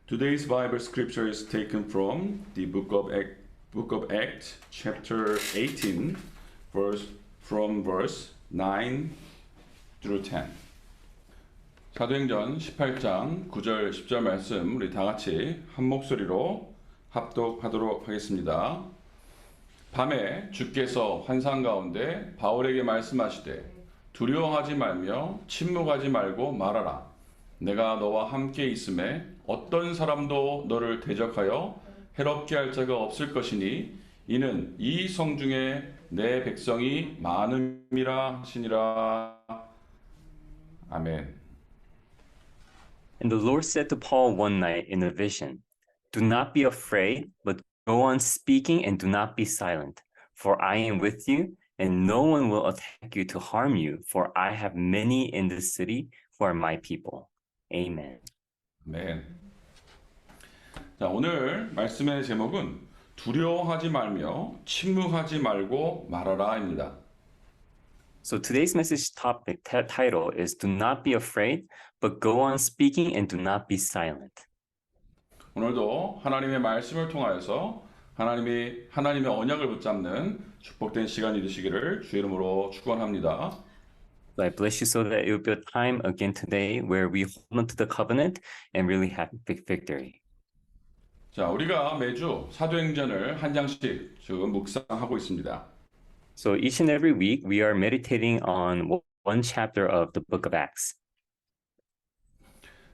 Today's Bible scripture is taken from the book of Acts, chapter 18, from verse 9 through 10. 사도행전 18장 9절 10절 말씀 우리 다 같이 한 목소리로 합독하도록 하겠습니다. 밤에 주께서 환상 가운데 바울에게 말씀하시되 두려워하지 말며 침묵하지 말고 말하라. 내가 너와 함께 있음에 어떤 사람도 너를 대적하여 해롭게 할 자가 없을 것이니 이는 이 성중에 내 백성이 많음이라 하시니라. 아멘. And the Lord said to Paul one night in a vision, "Do not be afraid, but go on speaking and do not be silent, for I am with you, and no one will attack you to harm you, for I have many in this city who are my people." Amen. 아멘. 자, 오늘 말씀의 제목은 두려워하지 말며 침묵하지 말고 말하라입니다. So today's message topic title is "Do not be afraid, but go on speaking and do not be silent." 오늘도 하나님의 말씀을 통하여서 하나님의 언약을 붙잡는 축복된 시간이 되시기를 주 이름으로 축원합니다. So I bless you so that it will be a time again today where we hold on to the covenant and really have big victory. 자, 우리가 매주 사도행전을 한 장씩 지금 묵상하고 있습니다. So each and every week we are meditating on one chapter of the book of Acts.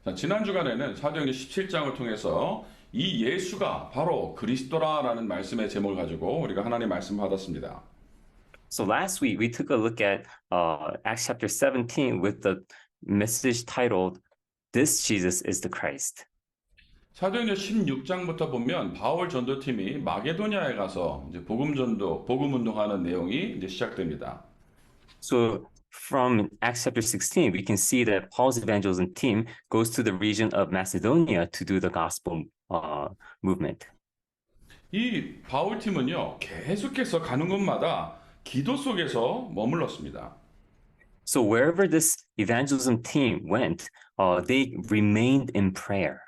자, 지난 주간에는 사도행전 17장을 통해서 이 예수가 바로 그리스도라라는 말씀의 제목을 가지고 우리가 하나님 말씀 받았습니다. So last week we took a look at Acts chapter 17 with the message titled "This Jesus is the Christ." 사도행전 16장부터 보면 바울 전도팀이 마게도냐에 가서 이제 복음 운동하는 내용이 이제 시작됩니다. So from Acts chapter 16 we can see that Paul's evangelism team goes to the region of Macedonia to do the gospel movement. 이 바울 팀은요, 계속해서 가는 곳마다 기도 속에서 머물렀습니다. So wherever this evangelism team went, they remained in prayer.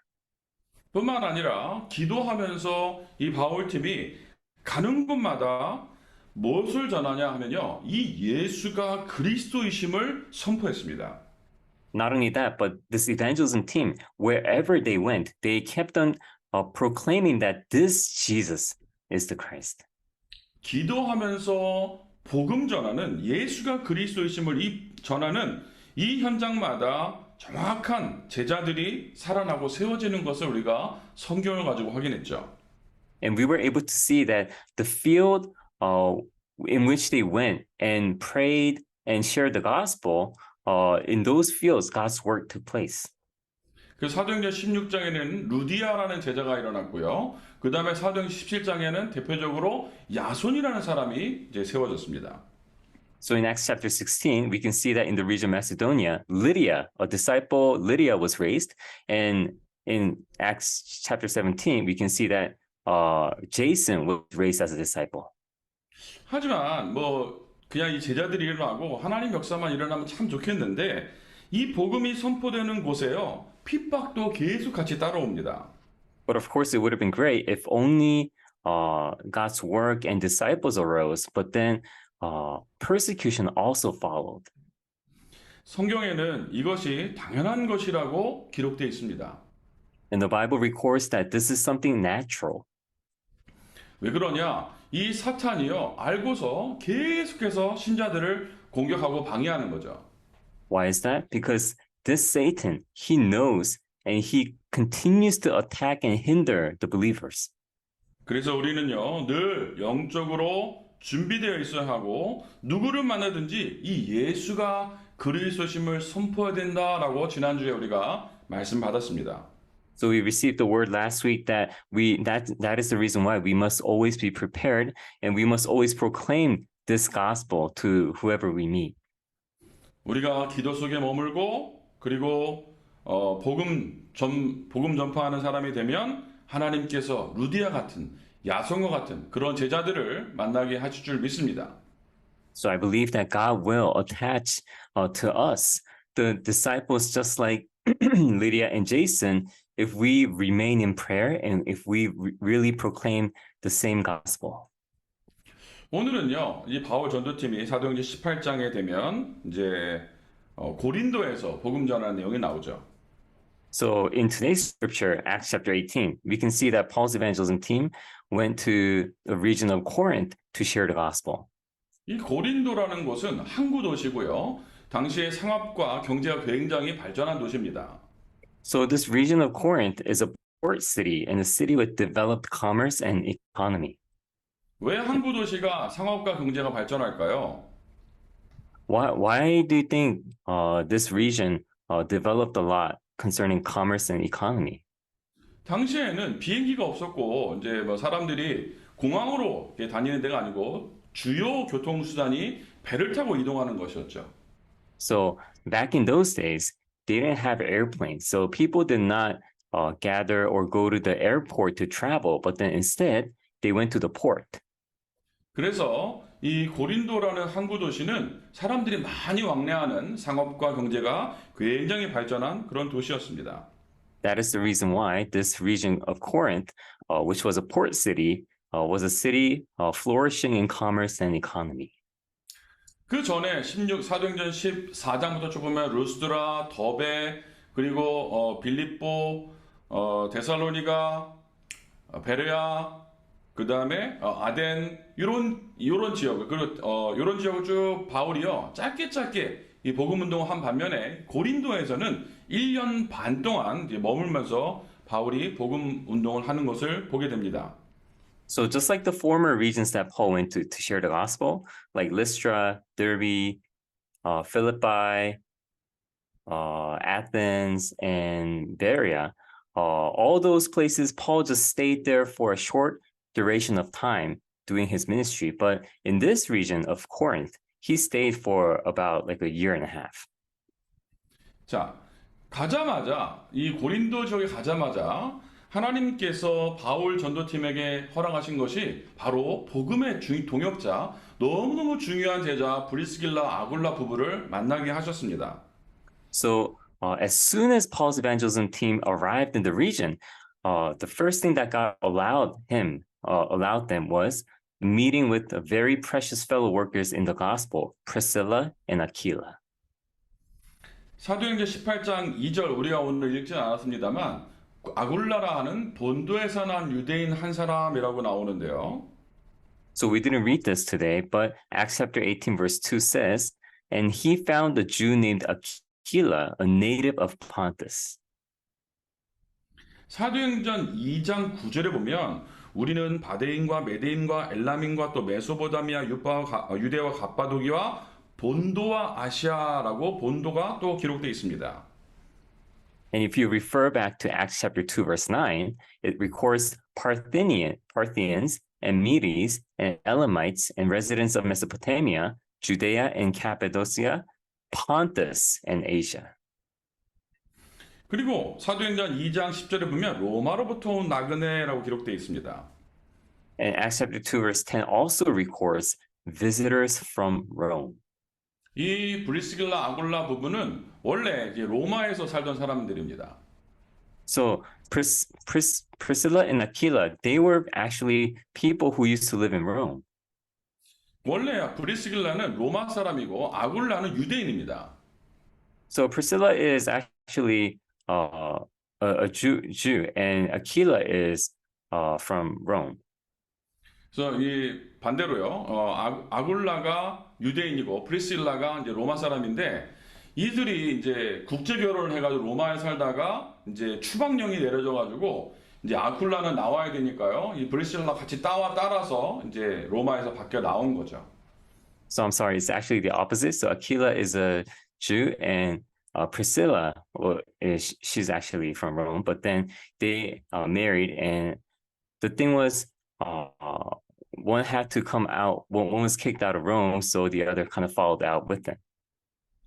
뿐만 아니라 기도하면서 이 바울 팀이 가는 곳마다 무엇을 전하냐 하면요, 이 예수가 그리스도이심을 선포했습니다. Not only that, but this evangelism team, wherever they went, they kept on proclaiming that this Jesus is the Christ. 기도하면서 복음 전하는 예수가 그리스도이심을 전하는 이 현장마다 정확한 제자들이 살아나고 세워지는 것을 우리가 성경을 가지고 확인했죠. And we were able to see that the field in which they went and prayed and shared the gospel, in those fields, God's work took place. 그 사도행전 16장에는 루디아라는 제자가 일어났고요. 그 다음에 사도행전 17장에는 대표적으로 야손이라는 사람이 이제 세워졌습니다. So in Acts chapter 16, we can see that in the region of Macedonia, Lydia, a disciple, Lydia was raised. And in Acts chapter 17, we can see that Jason was raised as a disciple. 하지만 그냥 이 제자들이 일어나고 하나님 역사만 일어나면 참 좋겠는데 이 복음이 선포되는 곳에요, 핍박도 계속 같이 따라옵니다. But of course, it would have been great if only God's work and disciples arose, but then persecution also followed. 성경에는 이것이 당연한 것이라고 기록되어 있습니다. And the Bible records that this is something natural. 왜 그러냐? 이 사탄이요, 알고서 계속해서 신자들을 공격하고 방해하는 거죠. Why is that? Because this Satan, he knows and he continues to attack and hinder the believers. 그래서 우리는요, 늘 영적으로 준비되어 있어야 하고 누구를 만나든지 이 예수가 그리스도심을 선포해야 된다라고 지난주에 우리가 말씀 받았습니다. So we received the word last week that that is the reason why we must always be prepared and we must always proclaim this gospel to whoever we meet. 우리가 기도 속에 머물고 그리고 복음 전파하는 사람이 되면 하나님께서 루디아 같은 야손과 같은 그런 제자들을 만나게 하실 줄 믿습니다. So I believe that God will attach to us the disciples just like Lydia and Jason if we remain in prayer and if we really proclaim the same gospel. 오늘은요, 이 바울 전도팀이 사도행전 18장에 되면 이제 고린도에서 복음 전하는 내용이 나오죠. So in today's scripture, Acts chapter 18, we can see that Paul's evangelism team went to the region of Corinth to share the gospel. 이 고린도라는 곳은 항구 도시고요. 당시의 상업과 경제가 굉장히 발전한 도시입니다. So this region of Corinth is a port city and a city with developed commerce and economy. 왜 항구 도시가 상업과 경제가 발전할까요? Why do you think this region developed a lot concerning commerce and economy? 당시에는 비행기가 없었고 이제 뭐 사람들이 공항으로 이렇게 다니는 데가 아니고 주요 교통수단이 배를 타고 이동하는 것이었죠. So back in those days, they didn't have airplanes. So people did not gather or go to the airport to travel, but then instead they went to the port. 그래서 이 고린도라는 항구 도시는 사람들이 많이 왕래하는 상업과 경제가 굉장히 발전한 그런 도시였습니다. That is the reason why this region of Corinth, which was a port city, was a city flourishing in commerce and economy. 그 전에 사도행전 14장부터 쭉 보면 루스드라, 더베, 그리고 빌립보, 데살로니가, 베레아, 그 다음에 아덴 이런 지역 그리고 이런 지역을 쭉 바울이요 짧게 이 복음 운동을 한 반면에 고린도에서는 1년 반 동안 이제 머물면서 바울이 복음 운동을 하는 것을 보게 됩니다. So just like the former regions that Paul went to share the gospel, like Lystra, Derbe, Philippi, Athens, and Berea, all those places, Paul just stayed there for a short duration of time doing his ministry. But in this region of Corinth, he stayed for about like a year and a half. 자, 이 고린도 지역에 가자마자 하나님께서 바울 전도팀에게 허락하신 것이 바로 복음의 동역자, 너무너무 중요한 제자 브리스길라 아굴라 부부를 만나게 하셨습니다. So as soon as Paul's evangelism team arrived in the region, the first thing that God allowed them was meeting with the very precious fellow workers in the gospel, Priscilla and Aquila. 사도행전 18장 2절 우리가 오늘 읽지는 않았습니다만 아굴라라 하는 본도에서 난 유대인 한 사람이라고 나오는데요. So we didn't read this today, but Acts chapter 18 verse 2 says, and he found a Jew named Aquila, a native of Pontus. 사도행전 2장 9절에 보면 우리는 바데인과 메데인과 엘람인과 또 메소포타미아, 유대와 갑바도기와 본도와 아시아라고 본도가 또 기록되어 있습니다. And if you refer back to Acts chapter 2 verse 9, it records Parthians and Medes and Elamites and residents of Mesopotamia, Judea and Cappadocia, Pontus and Asia. 그리고 사도행전 2장 10절에 보면 로마로부터 온 나그네라고 기록되어 있습니다. And Acts chapter 2 verse 10 also records visitors from Rome. 이 브리스길라 아굴라 부부는 원래 이제 로마에서 살던 사람들입니다. So Priscilla and Aquila, they were actually people who used to live in Rome. 원래 브리스길라는 로마 사람이고 아굴라는 유대인입니다. So Priscilla is actually a Jew, and Aquila is from Rome. 그래서 이 반대로요. 아굴라가 유대인이고 프리실라가 이제 로마 사람인데 이들이 이제 국제 결혼을 해가지고 로마에 살다가 이제 추방령이 내려져가지고 이제 아굴라는 나와야 되니까요. 이 프리실라 같이 따라서 이제 로마에서 밖에 나온 거죠. So I'm sorry, it's actually the opposite. So Aquila is a Jew, and Priscilla, she's actually from Rome. But then they married, and the thing was, one had to come out. One was kicked out of Rome, so the other kind of followed out with them.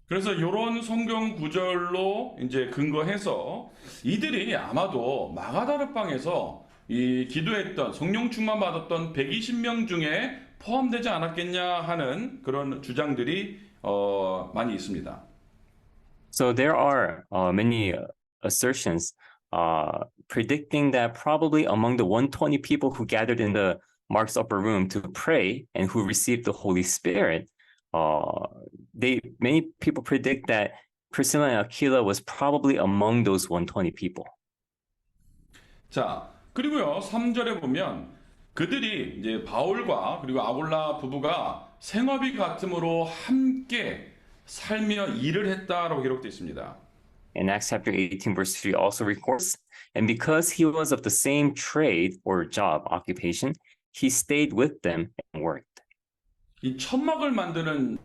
그래서 이런 성경 구절로 이제 근거해서 이들이 아마도 마가다르방에서 이 기도했던 성령 충만 받았던 120명 중에 포함되지 않았겠냐 하는 그런 주장들이 많이 있습니다. So there are many assertions predicting that probably among the 120 people who gathered in the Mark's upper room to pray and who received the Holy Spirit, many people predict that Priscilla and Aquila was probably among those 120 people. 자, 그리고요, 3절에 보면 그들이 이제 바울과 그리고 아굴라 부부가 생업이 같음으로 함께 살며 일을 했다라고 기록되어 있습니다. And Acts chapter 18, verse 3 also records, and because he was of the same trade or job, occupation, he stayed with them and worked. 이 천막을 만드는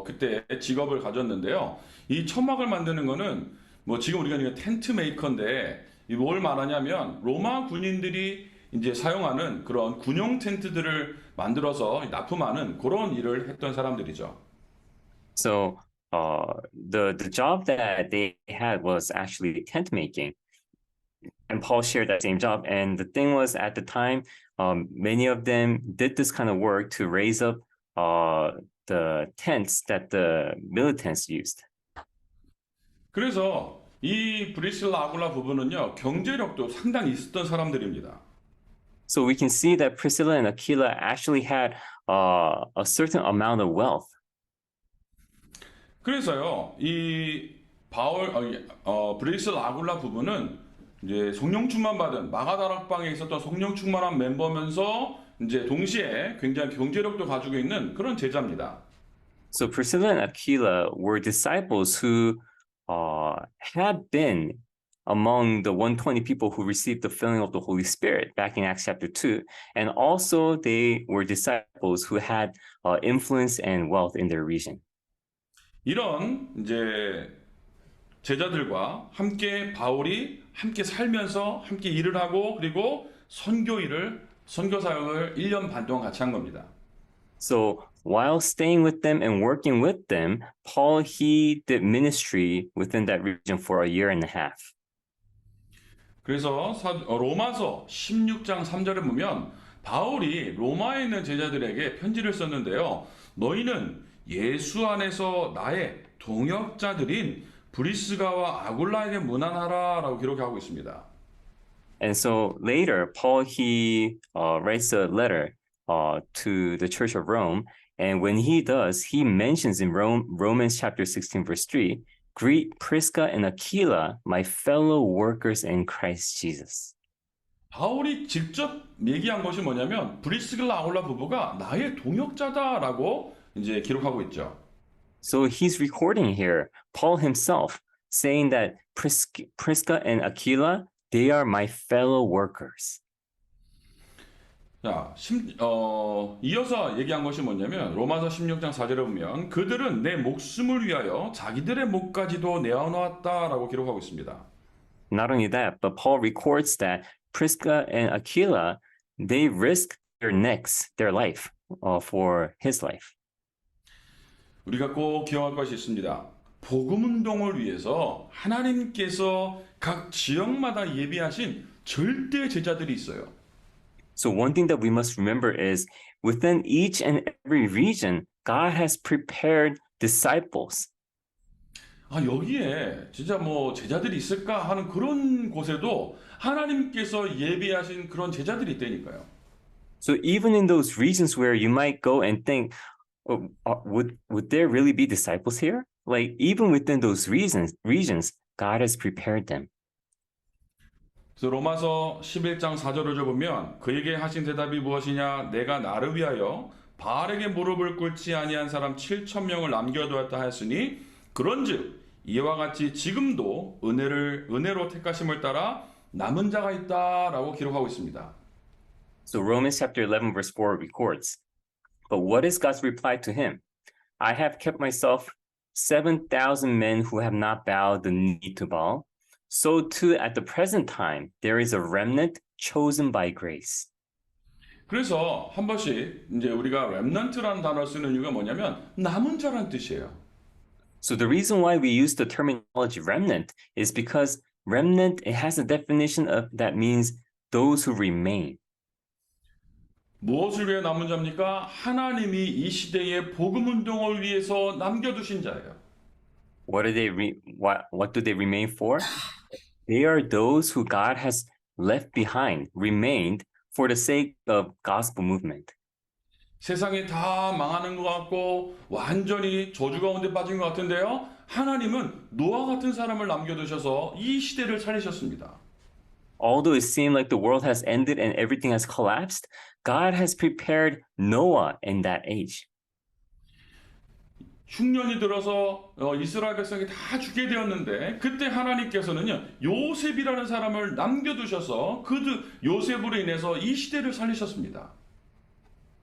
그때 직업을 가졌는데요. 이 천막을 만드는 거는 뭐 지금 우리가 이제 텐트 메이커인데 이 뭘 말하냐면 로마 군인들이 이제 사용하는 그런 군용 텐트들을 만들어서 납품하는 그런 일을 했던 사람들이죠. So the job that they had was actually tent making, and Paul shared that same job. And the thing was, at the time, many of them did this kind of work to raise up the tents that the militants used. 그래서 이 브리실라 아굴라 부부는요 경제력도 상당히 있었던 사람들입니다. So we can see that Priscilla and Aquila actually had a certain amount of wealth. 그래서요 이 브리실라 아굴라 부부는 이제 성령 충만 받은 마가다락방에 있었던 성령 충만한 멤버면서 이제 동시에 굉장히 경제력도 가지고 있는 그런 제자입니다. So Priscilla and Aquila were disciples who had been among the 120 people who received the filling of the Holy Spirit back in Acts chapter 2. And also they were disciples who had influence and wealth in their region. 이런 이제 제자들과 함께 바울이 함께 살면서 함께 일을 하고 그리고 선교 사역을 1년 반 동안 같이 한 겁니다. So while staying with them and working with them, Paul, he did ministry within that region for a year and a half. 그래서 로마서 16장 3절에 보면 바울이 로마에 있는 제자들에게 편지를 썼는데요. 너희는 예수 안에서 나의 동역자들인 브리스가와 아굴라에게 문안하라 라고 기록하고 있습니다. And so later, Paul, he writes a letter to the Church of Rome. And when he does, he mentions in Romans chapter 16, verse 3, greet Prisca and Aquila, my fellow workers in Christ Jesus. 바울이 직접 얘기한 것이 뭐냐면 브리스길라 아굴라 부부가 나의 동역자다라고 이제 기록하고 있죠. So he's recording here, Paul himself saying that Prisca and Aquila, they are my fellow workers. 자, 이어서 얘기한 것이 뭐냐면 로마서 16장 4절에 보면 그들은 내 목숨을 위하여 자기들의 목까지도 내어놓았다라고 기록하고 있습니다. Not only that, but Paul records that Prisca and Aquila, they risked their necks, their life, for his life. 우리가 꼭 기억할 것이 있습니다. 복음 운동을 위해서 하나님께서 각 지역마다 예비하신 절대 제자들이 있어요. So one thing that we must remember is within each and every region, God has prepared disciples. 여기에 진짜 뭐 제자들이 있을까 하는 그런 곳에도 하나님께서 예비하신 그런 제자들이 있다니까요. So even in those regions where you might go and think, oh, would there really be disciples here? Like even within those regions, God has prepared them. 그래서 로마서 11장 4절을 보면 그에게 하신 대답이 무엇이냐 내가 나를 위하여 바알에게 무릎을 꿇지 아니한 사람 7,000명을 남겨두었다 하였으니 그런즉 이와 같이 지금도 은혜로 택하심을 따라 남은 자가 있다라고 기록하고 있습니다. So Romans chapter 11 verse 4 records, but what is God's reply to him? I have kept myself 7,000 men who have not bowed the knee to Baal. So too at the present time there is a remnant chosen by grace. 그래서 한 번씩 이제 우리가 렘넌트라는 단어를 쓰는 이유가 뭐냐면 남은 자란 뜻이에요. So the reason why we use the terminology remnant is because remnant, it has a definition of that means those who remain. 무엇을 위해 남은 자입니까? 하나님이 이 시대의 복음 운동을 위해서 남겨두신 자예요. What do they remain for? They are those who God has left behind, remained for the sake of gospel movement. 세상이 다 망하는 것 같고 완전히 저주 가운데 빠진 것 같은데요. 하나님은 노아 같은 사람을 남겨두셔서 이 시대를 살리셨습니다. Although it seemed like the world has ended and everything has collapsed, God has prepared Noah in that age. 흉년이 들어서 이스라엘 백성이 다 죽게 되었는데 그때 하나님께서는요 요셉이라는 사람을 남겨두셔서 요셉으로 인해서 이 시대를 살리셨습니다.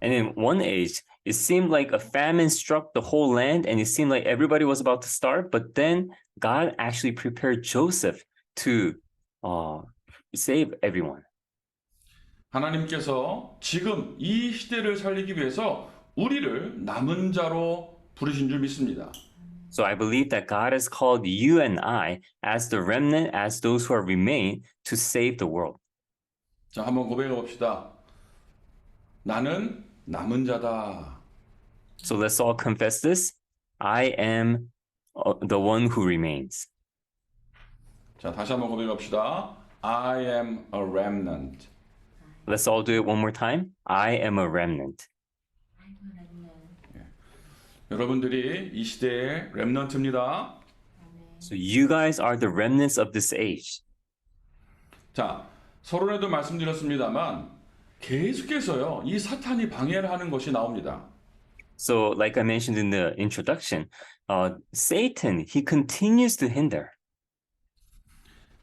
And in one age, it seemed like a famine struck the whole land and it seemed like everybody was about to starve, but then God actually prepared Joseph to save everyone. 하나님께서 지금 이 시대를 살리기 위해서 우리를 남은 자로 부르신 줄 믿습니다. So I believe that God has called you and I as the remnant, as those who are remain, to save the world. 자, 한번 고백해 봅시다. 나는 남은 자다. So let's all confess this. I am the one who remains. 자, 다시 한번 고백해 봅시다. I am a remnant. Let's all do it one more time. I am a remnant. 여러분들이 이 시대의 렘넌트입니다. So you guys are the remnants of this age. 자, 서론에도 말씀드렸습니다만 계속해서요. 이 사탄이 방해를 하는 것이 나옵니다. So like I mentioned in the introduction, Satan, he continues to hinder.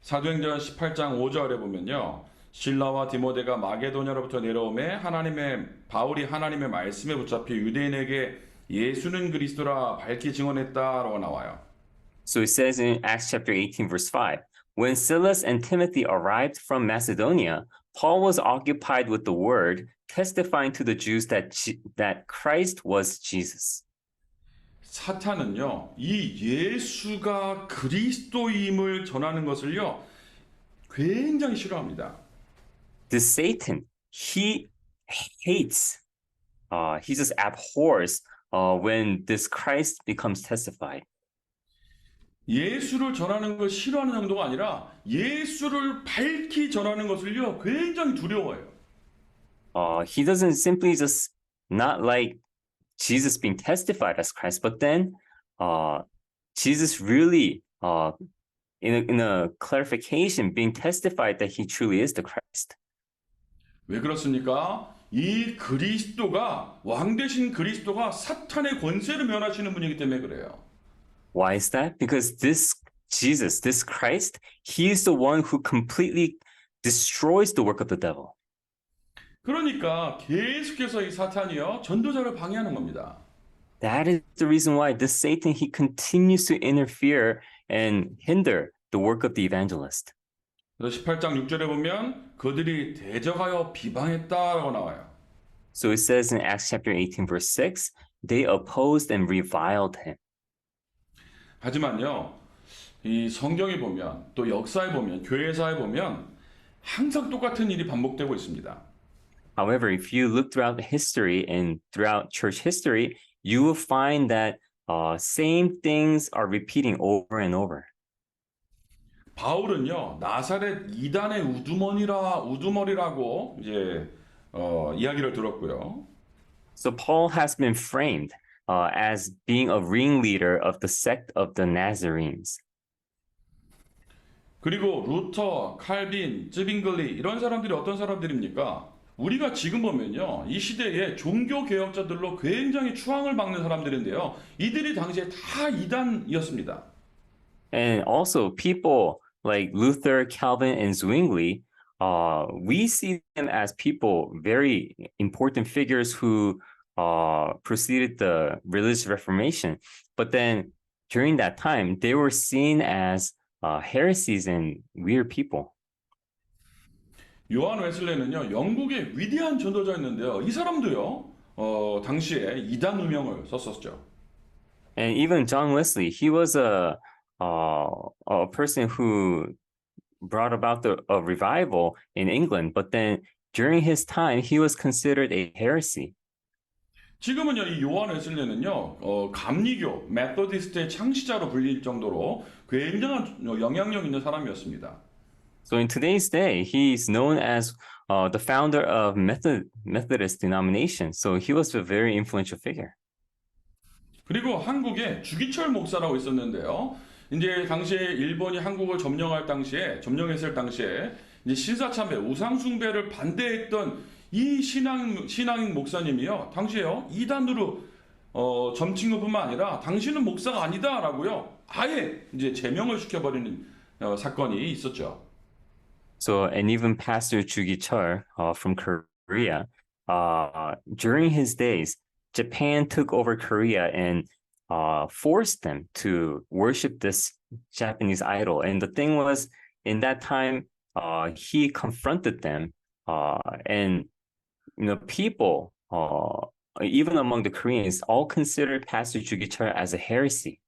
사도행전 18장 5절에 보면요. 실라와 디모데가 마게도냐로부터 내려오매 바울이 하나님의 말씀에 붙잡혀 유대인에게 예수는 그리스도라 밝히 증언했다라고 나와요. So it says in Acts chapter 18, verse 5, when Silas and Timothy arrived from Macedonia, Paul was occupied with the word, testifying to the Jews that Christ was Jesus. 사탄은요, 이 예수가 그리스도임을 전하는 것을요, 굉장히 싫어합니다. This Satan, he hates, he just abhors when this Christ becomes testified. 예수를 전하는 걸 싫어하는 정도가 아니라 예수를 밝히 전하는 것을요, 굉장히 두려워해요. He doesn't simply just not like Jesus being testified as Christ, but then Jesus really, in a clarification, being testified that he truly is the Christ. 왜 그렇습니까? 이 그리스도가 왕 되신 그리스도가 사탄의 권세를 면하시는 분이기 때문에 그래요. Why is that? Because this Jesus, this Christ, he is the one who completely destroys the work of the devil. 그러니까 계속해서 이 사탄이요 전도자를 방해하는 겁니다. That is the reason why this Satan, he continues to interfere and hinder the work of the evangelist. 그래서 18장 6절에 보면 그들이 대적하여 비방했다라고 나와요. So it says in Acts chapter 18, verse 6, they opposed and reviled him. 하지만요, 이 성경에 보면 또 역사에 보면 교회사에 보면 항상 똑같은 일이 반복되고 있습니다. However, if you look throughout history and throughout church history, you will find that same things are repeating over and over. 바울은요 나사렛 이단의 우두머리라고 이제 이야기를 들었고요. So Paul has been framed as being a ringleader of the sect of the Nazarenes. 그리고 루터, 칼빈, 쯔빙글리 이런 사람들이 어떤 사람들입니까? 우리가 지금 보면요 이 시대에 종교 개혁자들로 굉장히 추앙을 받는 사람들인데요. 이들이 당시에 다 이단이었습니다. And also people like Luther, Calvin, and Zwingli, we see them as people, very important figures who preceded the religious reformation. But then during that time, they were seen as heresies and weird people. 요한 웨슬레는요 영국의 위대한 전도자였는데요. 이 사람도요 당시에 이단 누명을 썼었죠. And even John Wesley, he was a person who brought about a revival in England, but then during his time, he was considered a heresy. 지금은요 이 요한 웨슬레는요 감리교 메소디스트의 창시자로 불릴 정도로 굉장한 영향력 있는 사람이었습니다. So in today's day, he's known as the founder of Methodist denomination. So he was a very influential figure. 그리고 한국에 주기철 목사라고 있었는데요. 이제 당시에 일본이 한국을 점령했을 당시에 이제 신사참배, 우상숭배를 반대했던 이 신앙인 목사님이요. 당시에요. 이단으로 점칭뿐만 아니라 당신은 목사가 아니다라고요. 아예 이제 제명을 시켜버리는 사건이 있었죠. So, and even Pastor Jugi Chul from Korea, during his days, Japan took over Korea and forced them to worship this Japanese idol. And the thing was, in that time, he confronted them, and people, even among the Koreans, all considered Pastor Jugi Chul as a heresy.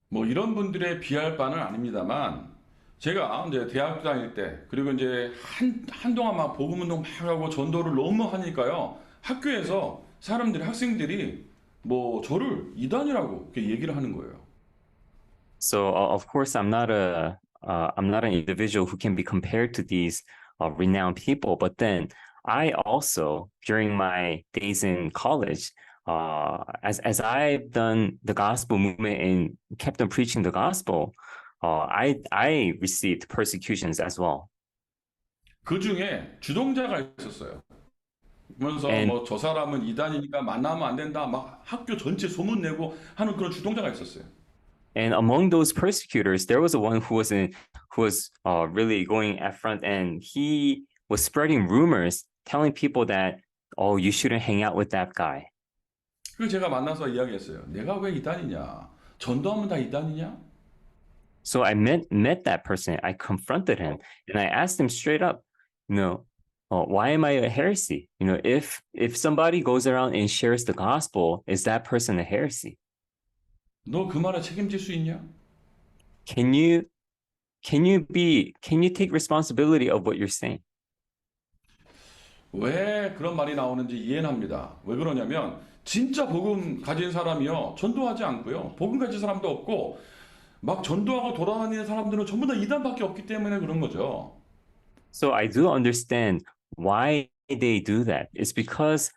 뭐 이런 분들의 비할 바는 아닙니다만 제가 이제 대학교 다닐 때 그리고 이제 한동안 막 복음 운동 막 하고 전도를 너무 하니까요. 학교에서 학생들이 뭐 저를 이단이라고 이렇게 얘기를 하는 거예요. So of course, I'm not an individual who can be compared to these renowned people. But then I also, during my days in college, as I've done the gospel movement and kept on preaching the gospel, I received persecutions as well. 그 중에 주동자가 있었어요. 그러면서 And 뭐 저 사람은 이단이니까 만나면 안 된다. 막 학교 전체 소문 내고 하는 그런 주동자가 있었어요. And among those persecutors, there was one who was really going at front, and he was spreading rumors, telling people that, oh, you shouldn't hang out with that guy. 그래서 제가 만나서 이야기했어요. 내가 왜 이단이냐? 전도하면 다 이단이냐? So I met that person. I confronted him, and I asked him straight up, why am I a heresy? If somebody goes around and shares the gospel, is that person a heresy? 너 그 말에 책임질 수 있냐? Can you take responsibility of what you're saying? 왜 그런 말이 나오는지 이해는 합니다. 왜 그러냐면 진짜 복음 가진 사람이요. 전도하지 않고요. 복음 가진 사람도 없고 막 전도하고 돌아다니는 사람들은 전부 다 이단밖에 없기 때문에 그런 거죠. So I do understand why they do that. It's because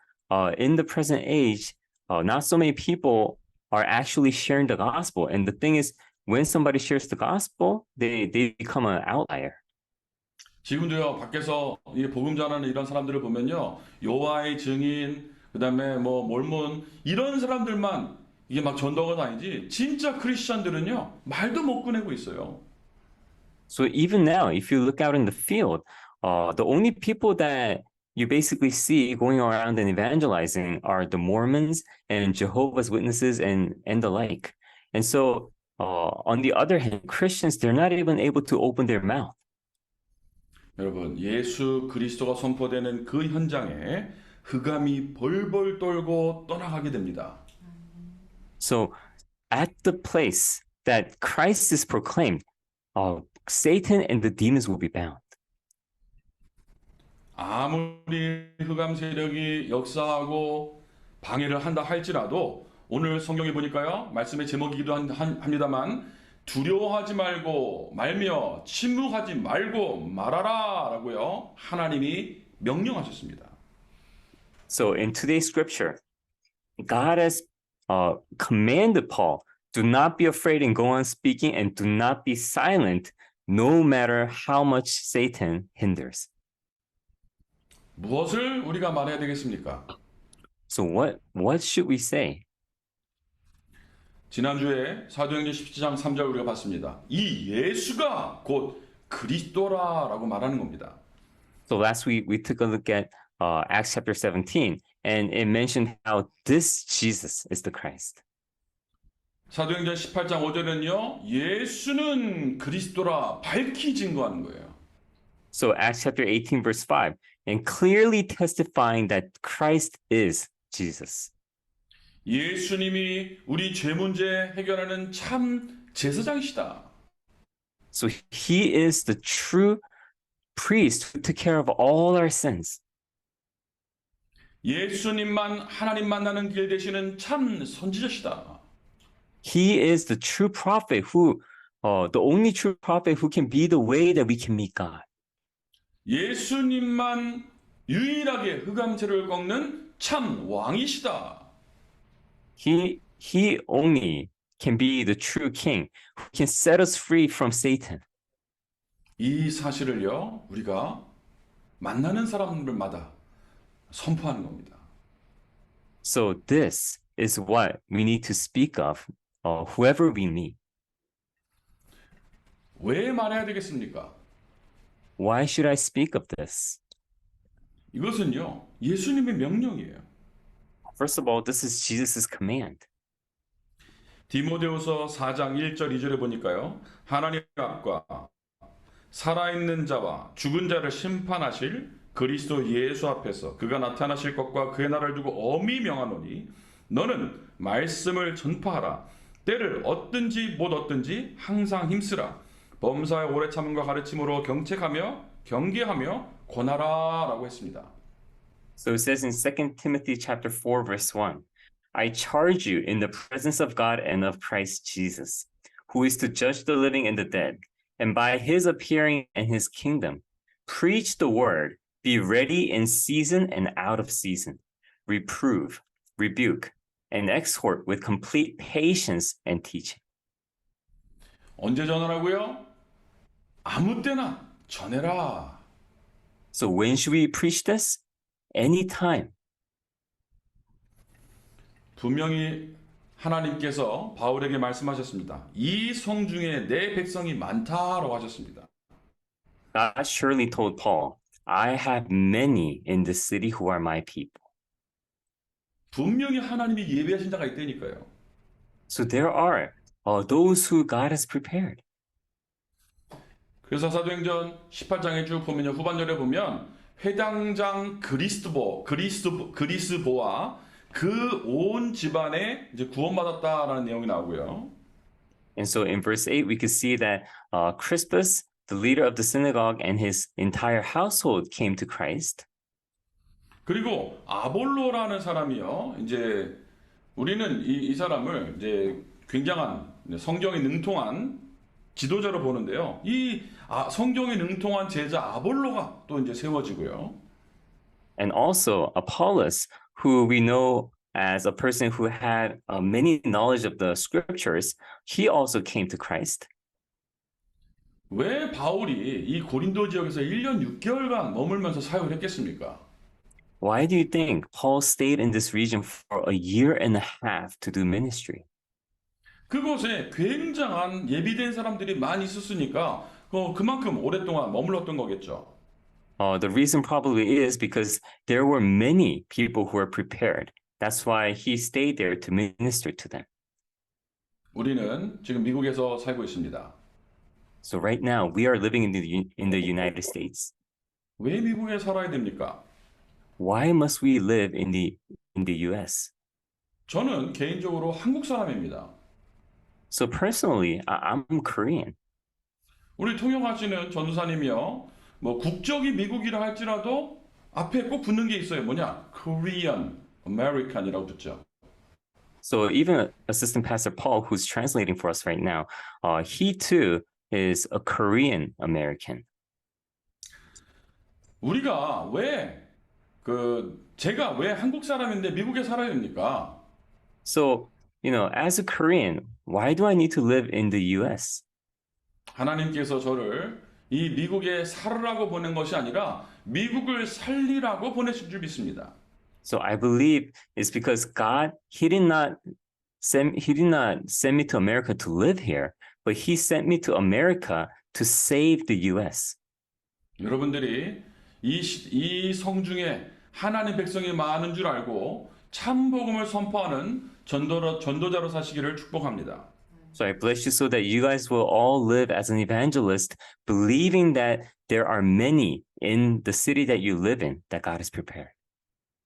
in the present age, not so many people are actually sharing the gospel. And the thing is, when somebody shares the gospel, they become an outlier. 지금도요, 밖에서 이 복음 전하는 이런 사람들을 보면요, 여호와의 증인, 그다음에 뭐 몰몬 이런 사람들만 이게 막 전도가 다니지, 진짜 크리스천들은요, 말도 못 꺼내고 있어요. So even now, if you look out in the field, the only people that you basically see going around and evangelizing are the Mormons and Jehovah's Witnesses and the like. And so, on the other hand, Christians, they're not even able to open their mouth. 여러분, 예수 그리스도가 선포되는 그 현장에 흑암이 벌벌 떨고 떠나가게 됩니다. So, at the place that Christ is proclaimed, Satan and the demons will be bound. 아무리 흑암 세력이 역사하고 방해를 한다 할지라도 오늘 성경에 보니까요, 말씀의 제목이기도 합니다만 두려워하지 말고 말며 침묵하지 말고 말하라 라고요, 하나님이 명령하셨습니다. So in today's scripture, God has commanded Paul, do not be afraid and go on speaking and do not be silent, no matter how much Satan hinders. 무엇을 우리가 말해야 되겠습니까? So what should we say? 지난주에 사도행전 17장 3절 우리가 봤습니다. 이 예수가 곧 그리스도라라고 말하는 겁니다. So last week we took a look at Acts chapter 17, and it mentioned how this Jesus is the Christ. 사도행전 18장 5절은요. 예수는 그리스도라 밝히 증거하는 거예요. So Acts chapter 18 verse 5, and clearly testifying that Christ is Jesus. 예수님이 우리 죄 문제 해결하는 참 제사장이시다. So he is the true priest who took care of all our sins. 예수님만 하나님 만나는 길 되시는 참 선지자시다. He is the true prophet who the only true prophet who can be the way that we can meet God. 예수님만 유일하게 흑암세를 꺾는 참 왕이시다. He only can be the true king who can set us free from Satan. 이 사실을요, 우리가 만나는 사람들마다 선포하는 겁니다. So this is what we need to speak of, whoever we meet. 왜 말해야 되겠습니까? Why should I speak of this? 이것은요, 예수님의 명령이에요. First of all, this is Jesus' command. 디모데후서 4장 1절 2절에 보니까요. 하나님 앞과 살아있는 자와 죽은 자를 심판하실 그리스도 예수 앞에서 그가 나타나실 것과 그의 날을 두고 엄히 명하노니 너는 말씀을 전파하라. 때를 얻든지 못 얻든지 항상 힘쓰라. 범사의 오래 참음과 가르침으로 경책하며 경계하며 권하라 라고 했습니다. So it says in 2 Timothy chapter 4, verse 1, I charge you in the presence of God and of Christ Jesus, who is to judge the living and the dead, and by his appearing and his kingdom, preach the word, be ready in season and out of season, reprove, rebuke, and exhort with complete patience and teaching. 언제 전하라고요? 아무 때나 전해라. So when should we preach this? Anytime. 분명히 하나님께서 바울에게 말씀하셨습니다. 이 성 중에 내 백성이 많다라고 하셨습니다. God surely told Paul, I have many in the city who are my people. 분명히 하나님이 예비하신 자가 있다니까요. So there are those who God has prepared. 그래서 사도행전 18장에 쭉 보면요. 후반절에 보면 회당장 그리스보와 그 온 집안에 이제 구원받았다라는 내용이 나오고요. And so in verse 8, we could see that Crispus, the leader of the synagogue, and his entire household came to Christ. 그리고 아볼로라는 사람이요. 이제 우리는 이 사람을 이제 굉장한 성경에 능통한 지도자로 보는데요. 이 성경에 능통한 제자 아볼로가 또 이제 세워지고요. And also Apollos, who we know as a person who had many knowledge of the scriptures, he also came to Christ. 왜 바울이 이 고린도 지역에서 1년 6개월간 머물면서 사역을 했겠습니까? Why do you think Paul stayed in this region for a year and a half to do ministry? 그곳에 굉장한 예비된 사람들이 많이 있었으니까 그만큼 오랫동안 머물렀던 거겠죠. The reason probably is because there were many people who were prepared. That's why he stayed there to minister to them. 우리는 지금 미국에서 살고 있습니다. So right now we are living in the United States. 왜 미국에 살아야 됩니까? Why must we live in the US? 저는 개인적으로 한국 사람입니다. So personally, I'm Korean. 우리 통역하시는 전도사님이요. 뭐 국적이 미국이라 할지라도 앞에 꼭 붙는 게 있어요. 뭐냐? Korean, American이라고 듣죠. So even Assistant Pastor Paul, who's translating for us right now, he too is a Korean American. 우리가 제가 왜 한국 사람인데 미국에 살아야 됩니까? So, as a Korean, why do I need to live in the US? 하나님께서 저를 이 미국에 살으라고 보낸 것이 아니라 미국을 살리라고 보내신 줄 믿습니다. So I believe it's because God, he did not send me to America to live here, but he sent me to America to save the US. 여러분들이 이 성중에 하나님 백성이 많은 줄 알고 참 복음을 선포하는 전도자로 사시기를 축복합니다. So I bless you so that you guys will all live as an evangelist, believing that there are many in the city that you live in that God has prepared.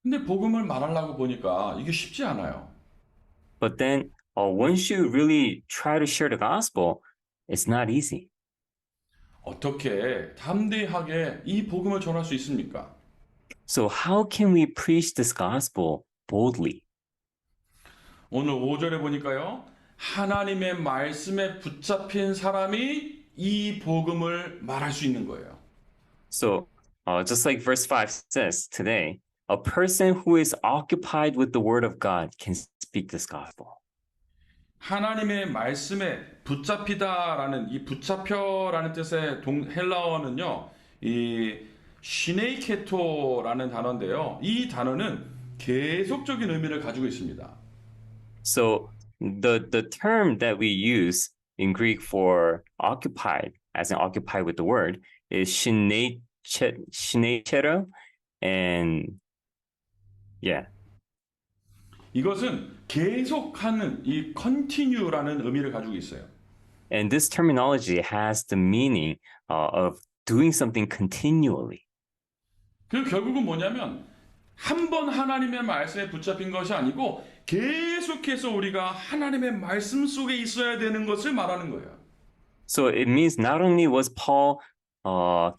근데 복음을 말하려고 보니까 이게 쉽지 않아요. But then once you really try to share the gospel, it's not easy. 어떻게 담대하게 이 복음을 전할 수 있습니까? So how can we preach this gospel boldly? 오늘 5절에 보니까요. 하나님의 말씀에 붙잡힌 사람이 이 복음을 말할 수 있는 거예요. So, just like verse 5 says today, a person who is occupied with the word of God can speak this gospel. 하나님의 말씀에 붙잡히다라는 이 붙잡혀라는 뜻의 헬라어는요, 이 시네이케토라는 단어인데요. 이 단어는 계속적인 의미를 가지고 있습니다. So, the term that we use in Greek for occupied, as in occupied with the word, is shineitero, and yeah. 이것은 계속하는 이 continue라는 의미를 가지고 있어요. And this terminology has the meaning of doing something continually. 그 결국은 뭐냐면 한 번 하나님의 말씀에 붙잡힌 것이 아니고 계속해서 우리가 하나님의 말씀 속에 있어야 되는 것을 말하는 거예요. So it means not only was Paul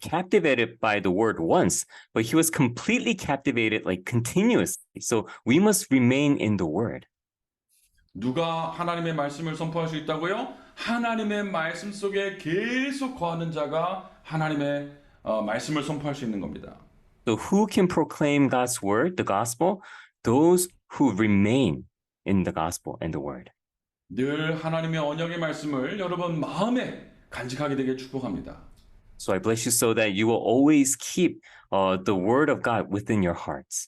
captivated by the word once, but he was completely captivated like continuously. So we must remain in the word. 누가 하나님의 말씀을 선포할 수 있다고요? 하나님의 말씀 속에 계속 거하는 자가 하나님의 말씀을 선포할 수 있는 겁니다. So who can proclaim God's word, the gospel? Those who remain in the gospel and the word. 늘 하나님의 언약의 말씀을 여러분 마음에 간직하게 되길 축복합니다. So I bless you so that you will always keep the word of God within your hearts.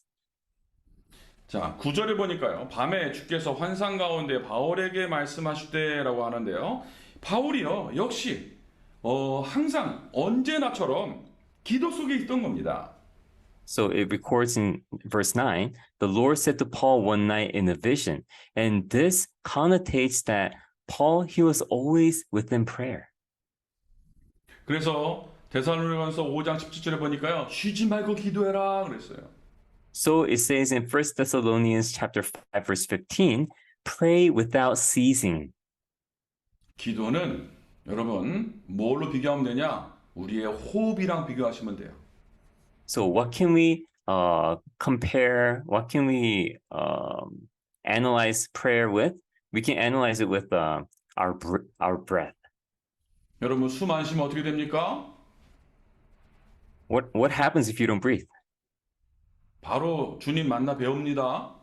자, 9절에 보니까요. 밤에 주께서 환상 가운데 바울에게 말씀하실 때라고 하는데요. 바울이요. 역시 항상 언제나처럼 기도 속에 있던 겁니다. So it records in verse 9, the Lord said to Paul one night in a vision, and this connotates that Paul, he was always within prayer. 그래서 데살로니가서 5장 17절에 보니까요. 쉬지 말고 기도해라 그랬어요. So it says in 1 Thessalonians chapter 5, verse 15, pray without ceasing. 기도는 여러분 뭘로 비교하면 되냐? 우리의 호흡이랑 비교하시면 돼요. So what can we compare? What can we analyze prayer with? We can analyze it with our breath. 여러분 숨 안 쉬면 어떻게 됩니까? What happens if you don't breathe? 바로 주님 만나 배웁니다.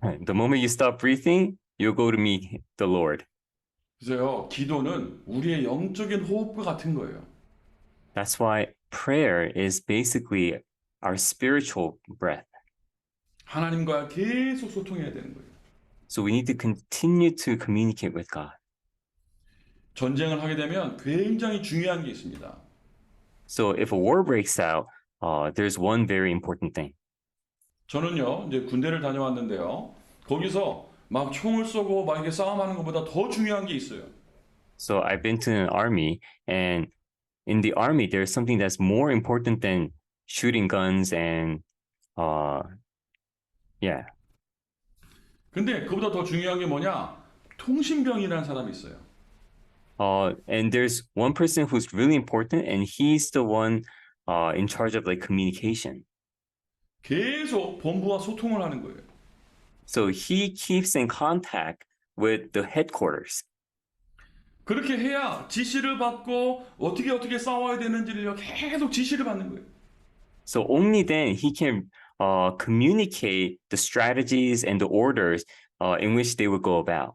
The moment you stop breathing, you'll go to meet the Lord. 그래서요, 기도는 우리의 영적인 호흡과 같은 거예요. That's why prayer is basically our spiritual breath. 하나님과 계속 소통해야 되는 거예요. So we need to continue to communicate with God. 전쟁을 하게 되면 굉장히 중요한 게 있습니다. So if a war breaks out, there's one very important thing. 저는요, 이제 군대를 다녀왔는데요. 거기서 막 총을 쏘고 막 이렇게 싸움하는 것보다 더 중요한 게 있어요. So I've been to an army, and in the army, there's something that's more important than shooting guns and, yeah. 근데 그보다 더 중요한 게 뭐냐? 통신병이라는 사람이 있어요. And there's one person who's really important, and he's the one in charge of like communication. 계속 본부와 소통을 하는 거예요. So he keeps in contact with the headquarters. 그렇게 해야 지시를 받고 어떻게 싸워야 되는지를 계속 지시를 받는 거예요. So only then he can communicate the strategies and the orders in which they would go about.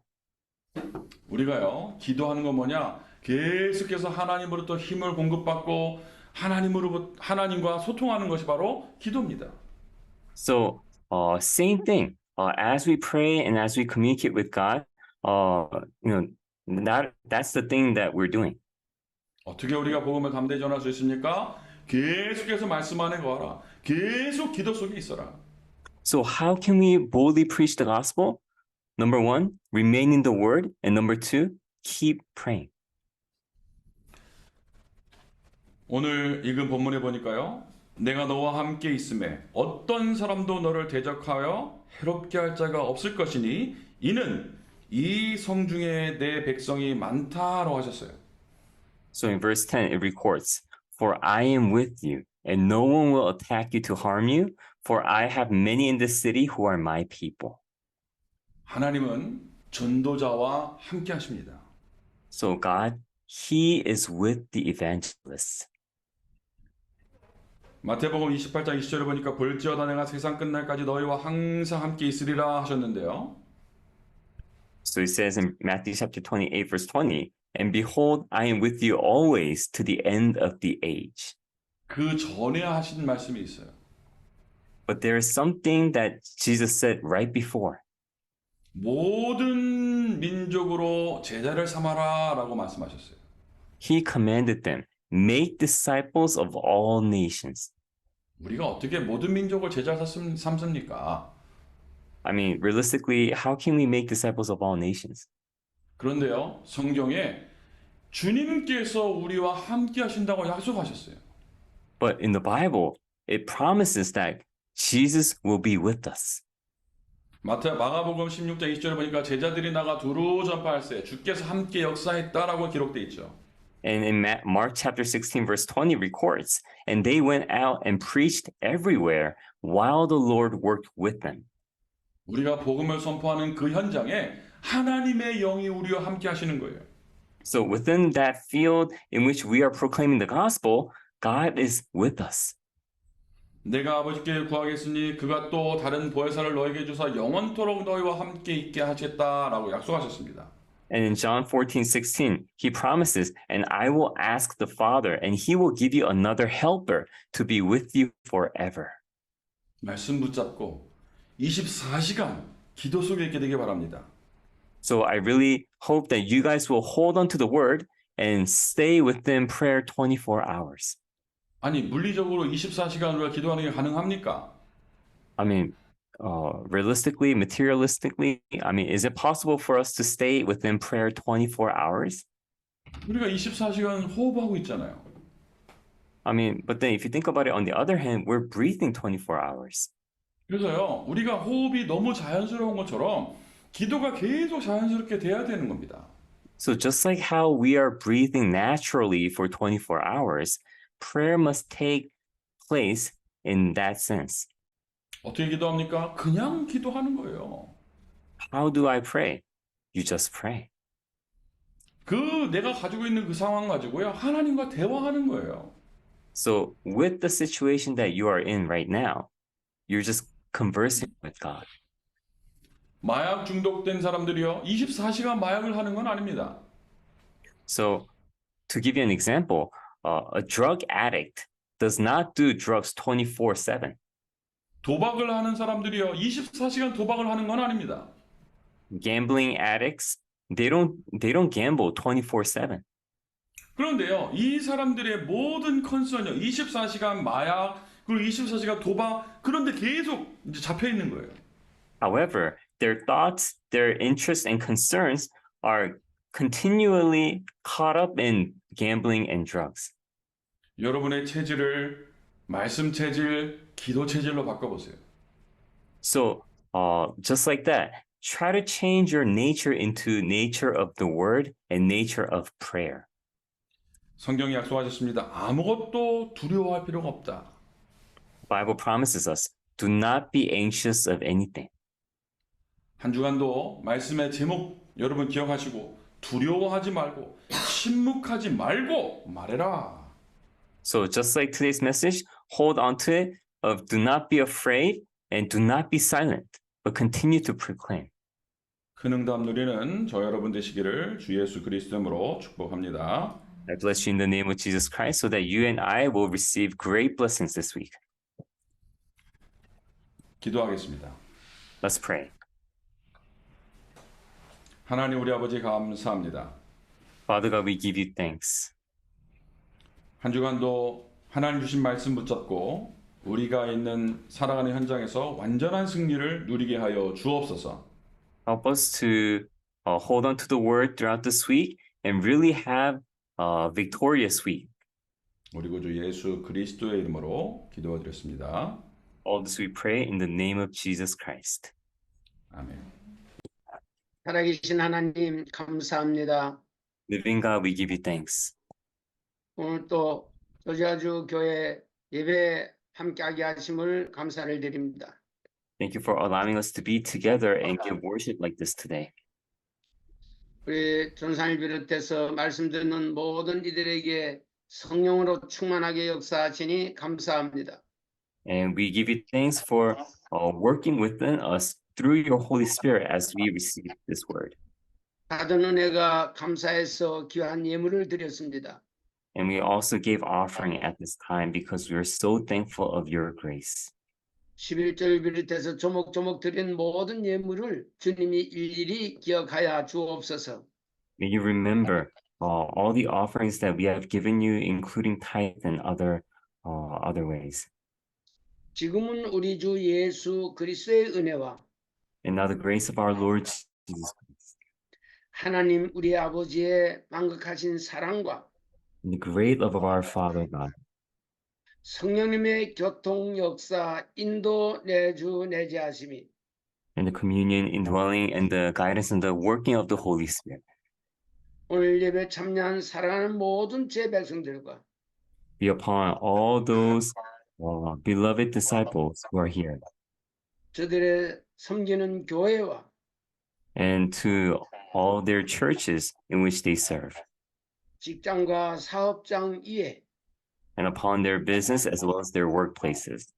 우리가요, 기도하는 건 뭐냐? 계속해서 하나님으로부터 힘을 공급받고 하나님과 소통하는 것이 바로 기도입니다. So same thing. As we pray and as we communicate with God, that's the thing that we're doing. 어떻게 우리가 복음을 담대히 전할 수 있습니까? 계속해서 말씀 안에 거하라. 계속 기도 속에 있어라. So how can we boldly preach the gospel? Number one, remain in the word. And number two, keep praying. 오늘 읽은 본문에 보니까요. 내가 너와 함께 있음에 어떤 사람도 너를 대적하여 해롭게 할 자가 없을 것이니 이는 이 성중에 내 백성이 많다라고 하셨어요. So in verse 10, it records, For I am with you, and no one will attack you to harm you, for I have many in the city who are my people. 하나님은 전도자와 함께 하십니다. So God, He is with the evangelists. 마태복음 28장 20절을 보니까 볼지어다 내가 세상 끝날까지 너희와 항상 함께 있으리라 하셨는데요. So it says in Matthew chapter 28, verse 20, and behold, I am with you always to the end of the age. 그 전에 하신 말씀이 있어요. But there is something that Jesus said right before. 모든 민족으로 제자를 삼아라 라고 말씀하셨어요. He commanded them, make disciples of all nations. 우리가 어떻게 모든 민족을 제자 삼습니까? I mean, realistically, how can we make disciples of all nations? 그런데요, 성경에 주님께서 우리와 함께 하신다고 약속하셨어요. But in the Bible, it promises that Jesus will be with us. 마가복음 16장 20절에 보니까 제자들이 나가 두루 전파할세 주께서 함께 역사했다라고 기록돼 있죠. And in Mark chapter 16, verse 20 records, and they went out and preached everywhere while the Lord worked with them. 우리가 복음을 선포하는 그 현장에 하나님의 영이 우리와 함께 하시는 거예요. So within that field in which we are proclaiming the gospel, God is with us. 내가 아버지께 구하겠으니 그가 또 다른 보혜사를 너에게 주사 영원토록 너희와 함께 있게 하겠다라고 약속하셨습니다. And in John 14:16, he promises, and I will ask the Father, and he will give you another helper to be with you forever. 말씀 붙잡고 24시간 기도 속에 있게 되길 바랍니다. So I really hope that you guys will hold on to the word and stay within prayer 24 hours. 아니 물리적으로 24시간 우리가 기도하는 게 가능합니까? I mean, realistically, materialistically, I mean, is it possible for us to stay within prayer 24 hours? 우리가 24시간 호흡하고 있잖아요. I mean, but then if you think about it, on the other hand, we're breathing 24 hours. 그래서요, 우리가 호흡이 너무 자연스러운 것처럼 기도가 계속 자연스럽게 돼야 되는 겁니다. So just like how we are breathing naturally for 24 hours, prayer must take place in that sense. 어떻게 기도합니까? 그냥 기도하는 거예요. How do I pray? You just pray. 그 내가 가지고 있는 그 상황 가지고요, 하나님과 대화하는 거예요. So with the situation that you are in right now, you're just conversing with God. 마약 중독된 사람들이요, 24시간 마약을 하는 건 아닙니다. So to give you an example, a drug addict does not do drugs 24/7. 도박을 하는 사람들이요, 24시간 도박을 하는 건 아닙니다. Gambling addicts, they don't gamble 24/7. 그런데요, 이 사람들의 모든 컨선이요, 24시간 마약, 그리고 24시간 도박, 그런데 계속 이제 잡혀 있는 거예요. However, their thoughts, their interests and concerns are continually caught up in gambling and drugs. 여러분의 체질을 말씀 체질, 기도 체질로 바꿔보세요. So, just like that, try to change your nature into nature of the word and nature of prayer. 성경이 약속하셨습니다. 아무것도 두려워할 필요가 없다. The Bible promises us, do not be anxious of anything. 한 주간도 말씀의 제목 여러분 기억하시고 두려워하지 말고 침묵하지 말고 말해라. So just like today's message, hold on to it of do not be afraid and do not be silent, but continue to proclaim. 큰 응답 누리는 저 여러분 되시기를 주 예수 그리스도로 축복합니다. I bless you in the name of Jesus Christ so that you and I will receive great blessings this week. 기도하겠습니다. Let's pray. 하나님 우리 아버지 감사합니다. Father God, we give you thanks. 한 주간도 하나님 주신 말씀 붙잡고 우리가 있는 살아가는 현장에서 완전한 승리를 누리게 하여 주옵소서. Help us to hold on to the word throughout this week and really have a victorious week. 우리 구주 예수 그리스도의 이름으로 기도드렸습니다. All this we pray in the name of Jesus Christ. 아멘. 살아계신 하나님 감사합니다. Living God, we give you thanks. 오늘 또 조지아주 교회 예배 함께하게 하심을 감사를 드립니다. Thank you for allowing us to be together and give worship like this today. 우리 전사를 비롯해서 말씀 듣는 모든 이들에게 성령으로 충만하게 역사하시니 감사합니다. And we give you thanks for working within us through your Holy Spirit as we receive this word. 받은 은혜가 감사해서 귀한 예물을 드렸습니다. And we also gave offering at this time because we are so thankful of your grace. 11절 비롯해서 조목조목 드린 모든 예물을 주님이 일일이 기억하여 주옵소서. May you remember all the offerings that we have given you, including tithe and other ways. 지금은 우리 주 예수 그리스도의 은혜와 And now the grace of our Lord Jesus Christ 하나님 우리 아버지의 만극하신 사랑과 and the great love of our Father God 성령님의 교통 역사 인도 내주 내재하심이 and the communion, indwelling, and the guidance and the working of the Holy Spirit 오늘 예배 참여한 사랑하는 모든 제 백성들과 be upon all those beloved disciples who are here 저들의 섬기는 교회와 and to all their churches in which they serve 직장과 사업장 이에 and upon their business as well as their workplaces.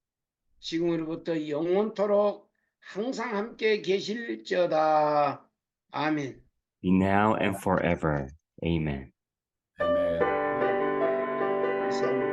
지금으로부터 영원토록 항상 함께 계실지어다. 아멘. Be now and forever. Amen. 아멘. 감사합니다.